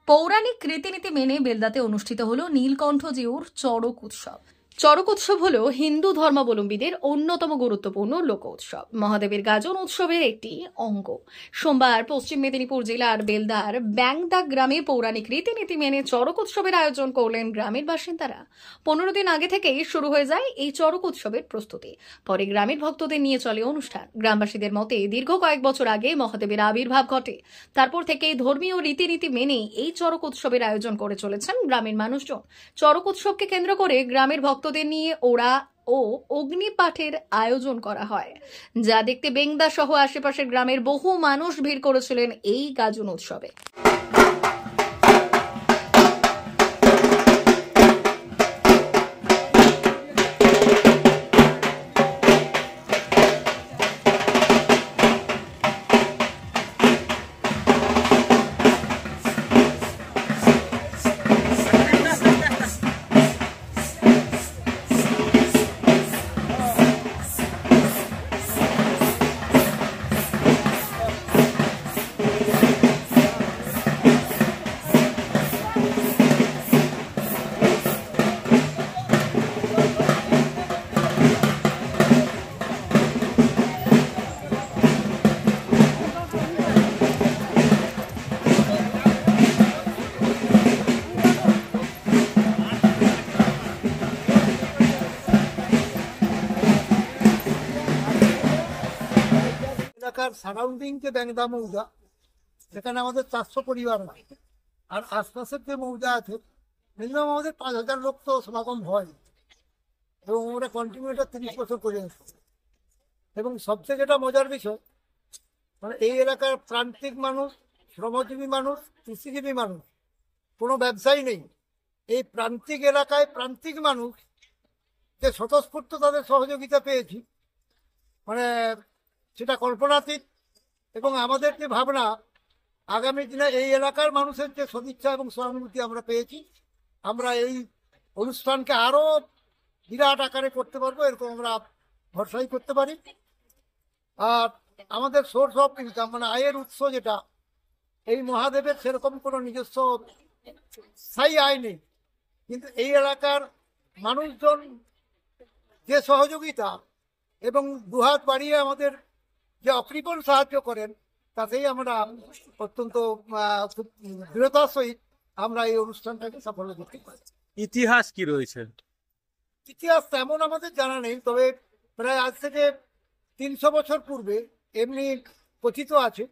পৌরাণিক রীতিনীতি মেনে বেলদাতে অনুষ্ঠিত হলো নীলকণ্ঠজিউর চড়ক উৎসব। চড়ক উৎসব হল হিন্দু ধর্মাবলম্বীদের অন্যতম গুরুত্বপূর্ণ লোক উৎসব, মহাদেবের গাজন উৎসবের একটি অঙ্গ। সোমবার পশ্চিম মেদিনীপুর জেলার বেলদার ব্যাংদা গ্রামে পৌরাণিক রীতিনীতি মেনে চড়ক উৎসবের আয়োজন করলেন গ্রামের বাসিন্দারা। 15 দিন আগে থেকেই শুরু হয়ে যায় এই চড়ক উৎসবের প্রস্তুতি। পরে গ্রামের ভক্তদের নিয়ে চলে অনুষ্ঠান। গ্রামবাসীদের মতে দীর্ঘ কয়েক বছর আগে মহাদেবের আবির্ভাব ঘটে। তারপর থেকেই ধর্মীয় রীতিনীতি মেনে এই চড়ক উৎসবের আয়োজন করে চলেছেন গ্রামের মানুষজন। চড়ক উৎসবকে কেন্দ্র করে গ্রামের ভক্তদের নিয়ে ওরা ও অগ্নিপাঠের আয়োজন করা হয়, যা দেখতে বেংদা সহ আশেপাশের গ্রামের বহু মানুষ ভিড় করেছিলেন এই গাজন উৎসবে। এলাকার সারাউন্ডিং যে ব্যাংদা মৌজা, সেখানে আমাদের 400 পরিবার আছে, আর আশপাশের যে মৌজা আছে মিনিমাম আমাদের 5000 লোক তো সমাগম হয়, এবং আমরা কন্টিনিউ এটা 30 বছর করে আসছি। এবং সবচেয়ে যেটা মজার বিষয়, মানে এই এলাকার প্রান্তিক মানুষ, শ্রমজীবী মানুষ, কৃষিজীবী মানুষ, কোনো ব্যবসায়ী নেই। এই প্রান্তিক এলাকায় প্রান্তিক মানুষ যে স্বতঃস্ফূর্ত তাদের সহযোগিতা পেয়েছি, মানে সেটা কল্পনাতীত। এবং আমাদের যে ভাবনা, আগামী দিনে এই এলাকার মানুষের যে সদিচ্ছা এবং সহানুভূতি আমরা পেয়েছি, আমরা এই অনুষ্ঠানকে আরও বিরাট আকারে করতে পারবো, এরকম আমরা ভরসাই করতে পারি। আর আমাদের সোর্স অফ ইনকাম, মানে আয়ের উৎস যেটা, এই মহাদেবের সেরকম কোনো নিজস্ব স্থায়ী আয় নেই, কিন্তু এই এলাকার মানুষজন যে সহযোগিতা এবং দুহাত বাড়িয়ে আমাদের যে অকৃপণ সাহায্য করেন, তাতেই আমরা অত্যন্ত খুব দৃঢ়তার সহিত আমরা এই অনুষ্ঠানটাকে সাফল্য করতে পারি। ইতিহাস কি রয়েছে? ইতিহাস তেমন আমাদের জানা নেই, তবে প্রায় আজ থেকে 300 বছর পূর্বে এমনি কথিত আছে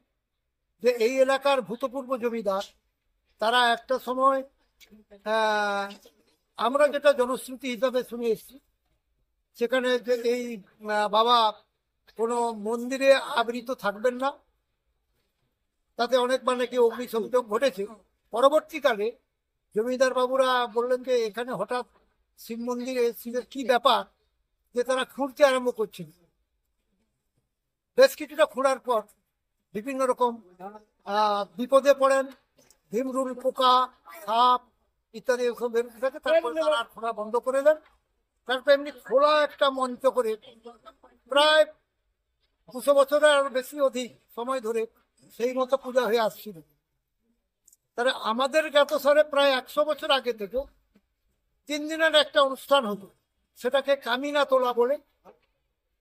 যে এই এলাকার ভূতপূর্ব জমিদার, তারা একটা সময়, আমরা যেটা জনশ্রুতি হিসাবে শুনে এসেছি, সেখানে যে এই বাবা কোনো মন্দিরে আবৃত থাকবেন না, তাতে অনেকবার নাকি অগ্নিসংযোগ ঘটেছে। পরবর্তীকালে জমিদার বাবুরা বললেন যে এখানে হঠাৎ শিব মন্দিরে শিবের কি ব্যাপার, যে তারা খুঁড়তে আরম্ভ করছেন। বেশ কিছুটা খোঁড়ার পর বিভিন্ন রকম বিপদে পড়েন, ভিমরুল, পোকা, সাপ ইত্যাদি এসব বেরোতে থাকে। তারপরে তারা খোঁড়া বন্ধ করে দেন। তারপর এমনি খোলা একটা মঞ্চ করে প্রায় 200 বছরের আরো বেশি অধিক সময় ধরে সেই মতো পূজা হয়ে আসছিল। তাহলে আমাদের জ্ঞাতসারে প্রায় 100 বছর আগে থেকে 3 দিনের একটা অনুষ্ঠান হতো, সেটাকে কামিনা তোলা বলে।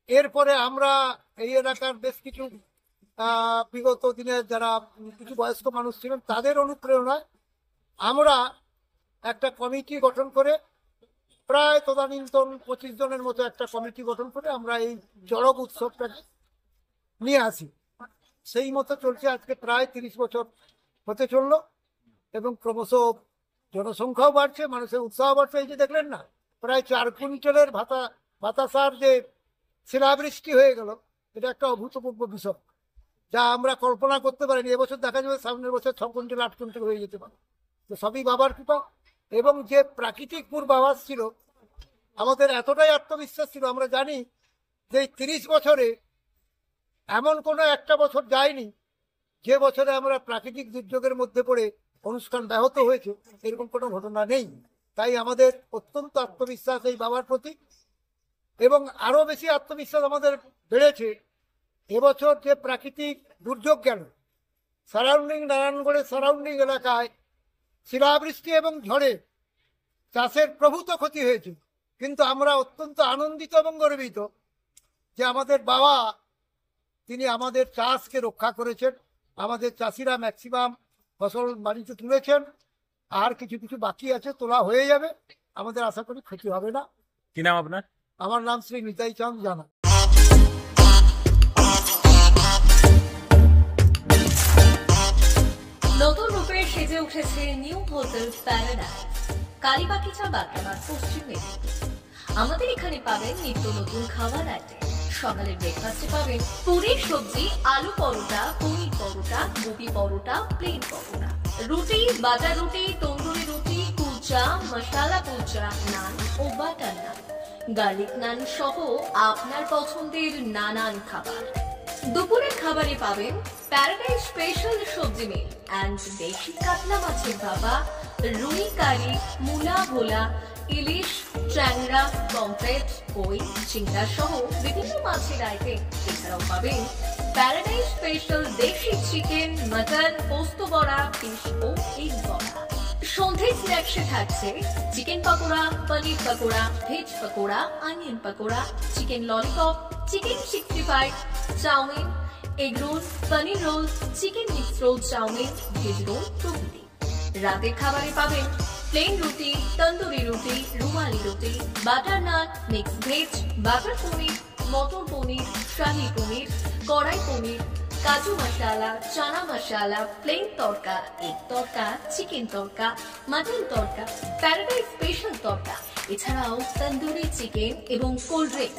এরপরে আমরা এই এলাকার বেশ কিছু বিগত দিনের যারা কিছু বয়স্ক মানুষ ছিলেন, তাদের অনুপ্রেরণায় আমরা একটা কমিটি গঠন করে, প্রায় তদানীন্তন 25 জনের মতো একটা কমিটি গঠন করে আমরা এই চড়ক উৎসবটাকে নিয়ে আসি। সেই মতো চলছে, আজকে প্রায় 30 বছর হতে চললো, এবং ক্রমশ জনসংখ্যাও বাড়ছে, মানুষের উৎসাহ বাড়ছে। এই যে দেখলেন না, প্রায় 4 কুইন্টালের বাতাসার যে শিলাবৃষ্টি হয়ে গেল, এটা একটা অভূতপূর্ব বিষয়, যা আমরা কল্পনা করতে পারিনি। এবছর দেখা যাবে সামনের বছর 6 কুইন্টাল 8 কুইন্টাল হয়ে যেতে পারে। তো সবই বাবার কৃপা। এবং যে প্রাকৃতিক পূর্বাভাস ছিল, আমাদের এতটাই আত্মবিশ্বাস ছিল, আমরা জানি যে এই 30 বছরে এমন কোনো একটা বছর যায়নি যে বছরে আমরা প্রাকৃতিক দুর্যোগের মধ্যে পড়ে অনুষ্ঠান ব্যাহত হয়েছে, এরকম কোনো ঘটনা নেই। তাই আমাদের অত্যন্ত আত্মবিশ্বাস এই বাবার প্রতি, এবং আরো বেশি আত্মবিশ্বাস আমাদের বেড়েছে এবছর যে প্রাকৃতিক দুর্যোগ গেল, সারাউন্ডিং নারায়ণগড়ের সারাউন্ডিং এলাকায় শিলাবৃষ্টি এবং ঝড়ে চাষের প্রভূত ক্ষতি হয়েছিল, কিন্তু আমরা অত্যন্ত আনন্দিত এবং গর্বিত যে আমাদের বাবা তিনি আমাদের চাষকে রক্ষা করেছেন। আমাদের চাষিরা ম্যাক্সিমাম ফসল বাড়িতে তুলেছেন, আর কিছু কিছু বাকি আছে, তোলা হয়ে যাবে। আমাদের আশা করি ক্ষতি হবে না। কি নাম আপনার? আমার নাম শ্রী নিতাই চাঁদ জানা। নতুন রূপে সেজে উঠেছে নিউ হোটেল প্যারাডাইস, কালীবাগিচা বাগড়াবাদ, পশ্চিম মেদিনীপুর। আমাদের এখানে পাবেন নিত্য নতুন খাবার আইটেম। সকালের ব্রেকফাস্টে পাবেন পুরি সবজি, আলু পরোটা, পনির পরোটা, গোবি পরোটা, প্লেন পরোটা, রুটি, বাটার রুটি, তন্দুরি রুটি, কুলচা, মশালা কুলচা, নান ও বাটার নান, গার্লিক নান সহ আপনার পছন্দের নানান খাবার। দুপুরের খাবারে পাবেন প্যারাডাইস স্পেশাল সবজি মিল অ্যান্ড দেশি কাতলা মাছের ভাপা, রুই কারি, মূলা ভোলা, ইলিশ, ট্যাংরা, পমফ্রেট, কই, চিংড়া সহ বিভিন্ন মাছের আইটেম। এছাড়াও পাবেন প্যারাডাইস স্পেশাল দেশি চিকেন, মটন, পোস্ত বড়া, ফিশ ও এগ বড়া। সন্ধে স্ন্যাক্সে থাকছে chicken pakora, paneer pakora, veg pakora, onion pakora, chicken lollipop, chicken 65, chowmein, egg roll, paneer roll, chicken mix roll, chowmein, veg roll প্রভৃতি। রাতের খাবারে পাবেন প্লেন রুটি, তন্দুরি রুটি, রুমালি রুটি, বাটার নান, মিক্স ভেজ, বাটার পনির, মটর পনির, শাহী পনির, কড়াই পনির, কাজু মশালা, চানা মশালা, প্লেন তড়কা, এগ তড়কা, চিকেন তড়কা, মাটন তড়কা, প্যারাডাইস স্পেশাল তড়কা। এছাড়াও তন্দুরি চিকেন এবং কোল্ড ড্রিঙ্ক,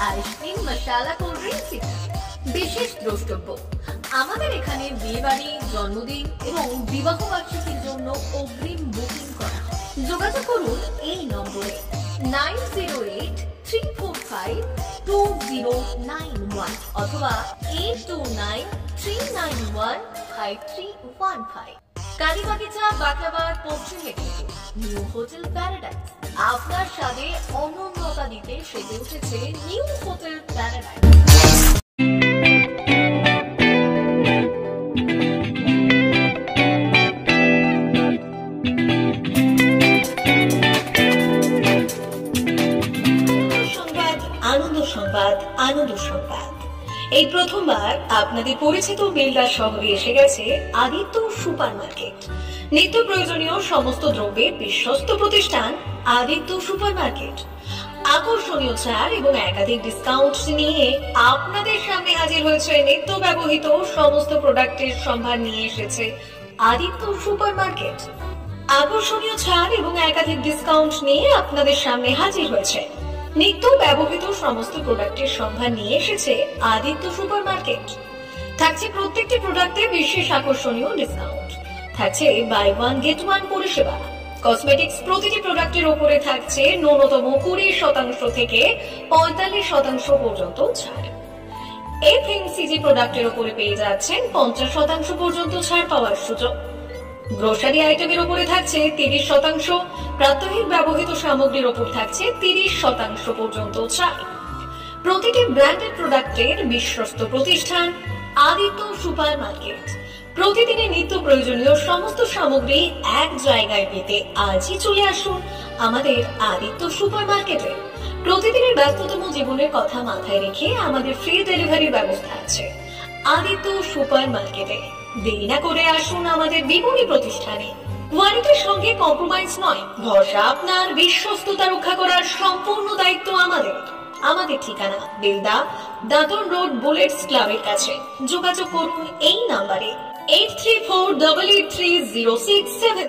আইসক্রিম, মশালা কোল্ড ড্রিঙ্ক। বিশেষ দ্রষ্টব্য, আমাদের এখানে বিয়েবাড়ি, জন্মদিন এবং বিবাহ বার্ষিকীর জন্য অগ্রিম বুকিং করা হয়। যোগাযোগ করুন এই নম্বরে 9083452091 অথবা 8293915315। কালীবাগিচা বাগড়াবাদ, পশ্চিম মেদিনীপুর, নিউ হোটেল প্যারাডাইস। আপনার স্বাদে অনন্যতা দিতে সেজে উঠেছে নিউ হোটেল প্যারাডাইস। আনন্দ সংবাদ, আনন্দ সংবাদ। এই প্রথমবার আপনাদের পরিচিত বেলদা শহরে এসে গেছে আদিত্য সুপার মার্কেট। নিত্য প্রয়োজনীয় সমস্ত দ্রব্যের বিশ্বস্ত প্রতিষ্ঠান আদিত্য সুপার মার্কেট। আকর্ষণীয় ছাড় এবং একাধিক ডিসকাউন্ট নিয়ে আপনাদের সামনে হাজির হয়েছে। নিত্য ব্যবহৃত সমস্ত প্রোডাক্টের সম্ভার নিয়ে এসেছে আদিত্য সুপার মার্কেট। আকর্ষণীয় ছাড় এবং একাধিক ডিসকাউন্ট নিয়ে আপনাদের সামনে হাজির হয়েছে। নিত্য ব্যবহৃত সমস্ত প্রোডাক্টের সম্ভার নিয়ে এসেছে আদিত্য সুপার মার্কেট। থাকছে প্রত্যেকটি প্রোডাক্টে বিশেষ আকর্ষণীয় ডিসকাউন্ট। থাকছে বাই ওয়ান গেট ওয়ান পরিষেবা। কসমেটিক্স প্রতিটি প্রোডাক্টের উপরে থাকছে ন্যূনতম 20% থেকে 45% পর্যন্ত ছাড়। এফএমসিজি প্রোডাক্টের উপরে পেয়ে যাচ্ছেন 50% পর্যন্ত ছাড় পাওয়ার সুযোগ। গ্রোসারি আইটেমের উপরে থাকছে 30%, প্রাত্যহিক ব্যবহৃত সামগ্রীর উপর থাকছে 30% পর্যন্ত ছাড়। প্রতিটি ব্র্যান্ডেড প্রোডাক্টের বিশ্বস্ত প্রতিষ্ঠান আদিত্য সুপার মার্কেট। প্রতিদিনের নিত্য প্রয়োজনীয় সমস্ত সামগ্রী এক জায়গায় পেতে আজই চলে আসুন আমাদের আদিত্য সুপার মার্কেটে। প্রতিদিনের ব্যস্ততম জীবনের কথা মাথায় রেখে আমাদের ফ্রি ডেলিভারির ব্যবস্থা আছে আদিত্য সুপার মার্কেটে। দেরি না করে আসুন আমাদের বিপণী প্রতিষ্ঠানে। কোয়ালিটির সঙ্গে কম্প্রোমাইজ নয়, ভরসা আপনার, বিশ্বস্ততা রক্ষা করার সম্পূর্ণ দায়িত্ব আমাদের। আমাদের ঠিকানা বেলদা, দাদন রোড, বুলেটস ক্লাবের কাছে। যোগাযোগ করুন এই নাম্বারে 8348830667।